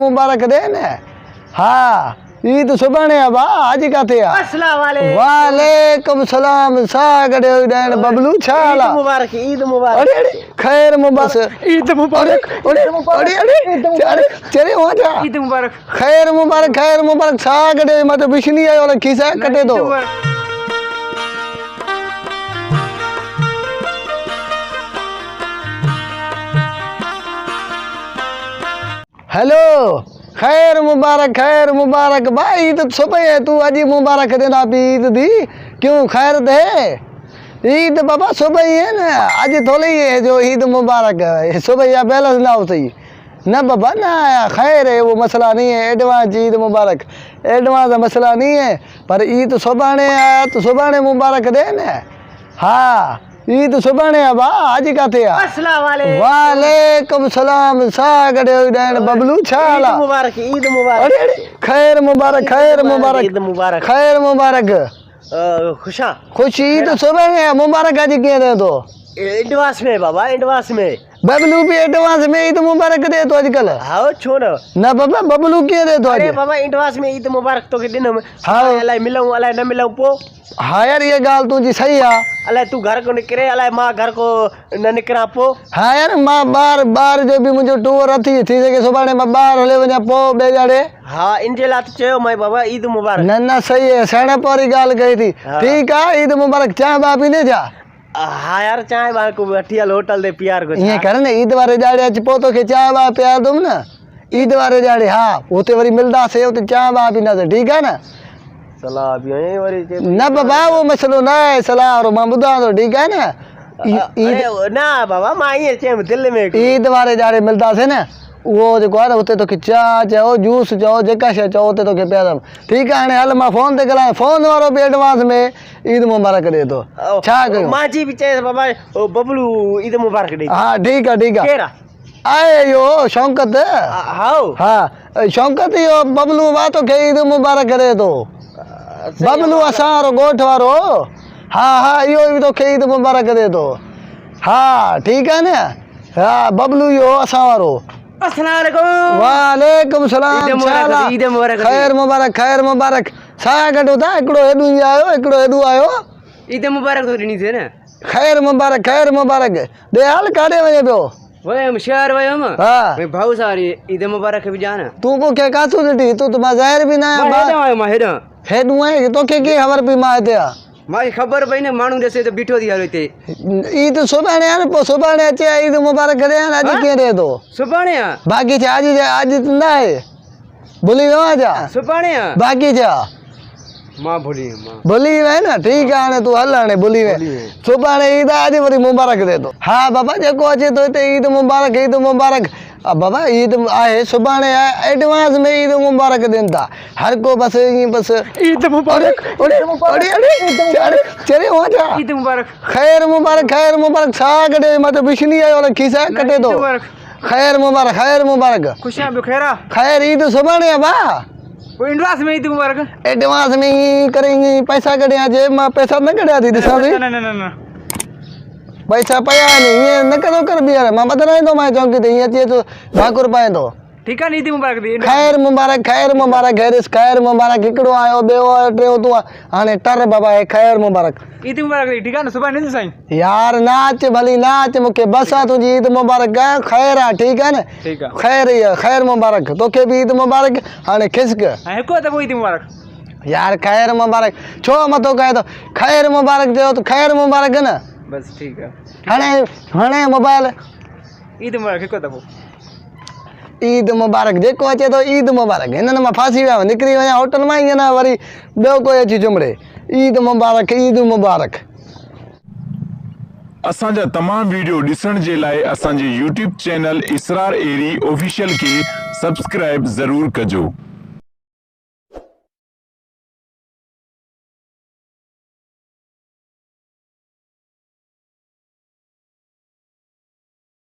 मुबारक दे न। हाँ ईद सुभाणे आ बा आज काथे आ। अस्सलाम वालेकुम। वालेकुम सलाम सागड़े देन बबलू छाला ईद मुबारक ईद मुबारक। अरे अरे खैर मुबारक ईद मुबारक अरे अरे अरे अरे चले वहां जा ईद मुबारक खैर मुबारक सागड़े मत बिशनी आयो वाला खिसा कटे दो। हेलो खैर मुबारक भाई ईद सुबह है तू अजी मुबारक देना भी ईद दी क्यों खैर दे ईद बाबा सुबह ही है ना आज थोड़ी है जो ईद मुबारक है सुबह या बैलेंस ना हो सही ना बाबा ना खैर है वो मसला नहीं है एडवांस ईद मुबारक एडवांस मसला नहीं है पर ईद सुबाने आया तो सुबाने मुबारक दे ना। हाँ ईद सुबाने आ बा आज काथे आ। अस्सलाम वालेकुम। वालेकुम सलाम सागड़े देन बबलू छाला ईद मुबारक ईद मुबारक। अरे अरे खैर मुबारक ईद मुबारक। खैर मुबारक खुशा खुश ईद सुबह में मुबारक आज के दे दो एडवांस में बाबा एडवांस में बबलू भी एडवांस में ईद मुबारक दे तो आजकल हाँ छोड़ ना बाबा बबलू के दे तो आज। अरे बाबा एडवांस में ईद मुबारक तो के दिन में हाँ। अलाए मिलूं अलाए न मिलूं पो। हाँ यार ये गाल तुझी सही है। अलाए तू घर को निकरे अलाए मां घर को न निकरा पो। हाँ यार मां बार जो भी मुझे टूर अथी थी सके सुबाने मां बार हले वञा पो बेजाड़े। हाँ इनजे लात चयो मैं बाबा ईद मुबारक। ना सही है साढ़े पौरी गाल कही थी। हाँ। ठीक है ईद मुबारक चाह बा पीने जा। हाँ यार चाय बार को अठियल होटल दे प्यार को ये कर न ईद वारे जाड़े अच पो तो के चाह बा प्यार दूं न ईद वारे जाड़े। हाँ उते वरी मिलदा से उते चाह बा पीना से ठीक है ना। सलाह भी है वरी न बाबा वो मसलो ना है सलाह और मां बुधा तो ठीक है ना। अरे ना बाबा मां ये चे दिल में ईद वारे जाड़े मिलदा से ना वो जो है उते तो के चाह चओ जूस चओ जेका शे चओ उते तो के प्यार ठीक है हाणे हल मां फोन ते करा फोन वारो भी एडवांस में ईद मुबारक दे तो छा कयो मां जी भी चे बाबा ओ बबलू ईद मुबारक दे। हाँ ठीक है केरा आए यो शौकत हाओ हाँ शौकत यो बबलू वा तो के ईद मुबारक करे तो बबलू असारो गोठ वारो। हाँ यो भी तो के ईद मुबारक दे तो। हाँ ठीक है ना। हाँ बबलू यो असा वारो। अस्सलाम वालेकुम। वालेकुम सलाम ईद मुबारक खैर मुबारक सा गडो था एकड़ो हेडू आयो एकड़ो हेडू आयो ईद मुबारक तो ॾिनी थे न। खैर मुबारक दे हाल काडे वने पियो वयम शहर वयम हाँ मैं भाऊ सारी ईद मुबारक भी जाना तू को क्या कासू ॾिठी तू तो मां ज़ाहिर भी ना मां हेडा हेडू है तो के खबर भी मां हिते आ मां ख़बर पई न माण्हू ॾिसे तो बीठो थी हलो हिते ईद सुभाणे आहे न पोइ सुभाणे अचे ईद मुबारक करे आ अॼु कीअं थिए थो सुभाणे आ बाक़ी छा अॼु न आहे भुली वियो आहे छा सुभाणे आ बाक़ी छा मां भुली मां भुली वए न ठीक है हाणे तू हल हाणे भुली वे सुभाणे ईद आहे अॼु वरी मुबारक दे तो। हाँ बाबा जेको अचे तो हिते ईद मुबारक बाबा ईद आहे सुभाणे आहे एडवांस में ईद मुबारक ॾियनि था हर को बस ईअं बस ईद मुबारक अरे चले वहाँ जा ईद मुबारक खैर मुबारक सा कटे मत बिशनी आयो वाला खिसा कटे दो खैर मुबारक खुशियां बखेरा खैर ईद सुभाणे आहे बा वो एडवांस में ईद मुबारक एडवांस में ही करेंगे पैसा कढ़िया जे मां पैसा न कढ़िया थी ॾिसां थी न पैसा पया नहीं ये न करो कर भी यार मां बदलाईंदो मां चौकी ते हीअं अचे तो भाकुर पाईंदो ठीक है ईद मुबारक दी खैर मुबारक हिकिड़ो आयो ॿियो आयो टियों तूं हाणे टर बाबा है खैर मुबारक ईद मुबारक दी ठीक है ना सुभाणे नहीं साईं यार नाच भली नाच मूंखे बस आहे तुंहिंजी ईद मुबारक आहे खैर आहे ठीक है न ठीक है खैर ई आहे खैर मुबारक तोखे बि ईद मुबारक हाणे खिसक हिको त ईद मुबारक यार खैर मुबारक छो मथो कहे तो खैर मुबारक चयो तो खैर मुबारक न बस ठीक है हाणे मोबाइल ईद मुबारक हिको त ईद मुबारक जेको अचे तो ईद मुबारक हिननि मां फासी विया निकिरी वञा होटल मां ईअं न वरी ॿियो कोई अची चुमड़े ईद मुबारक असांजा तमाम वीडियो ॾिसण जे लाइ असांजे YouTube चैनल इसरार एरी ऑफिशियल के सब्सक्राइब ज़रूर कजो।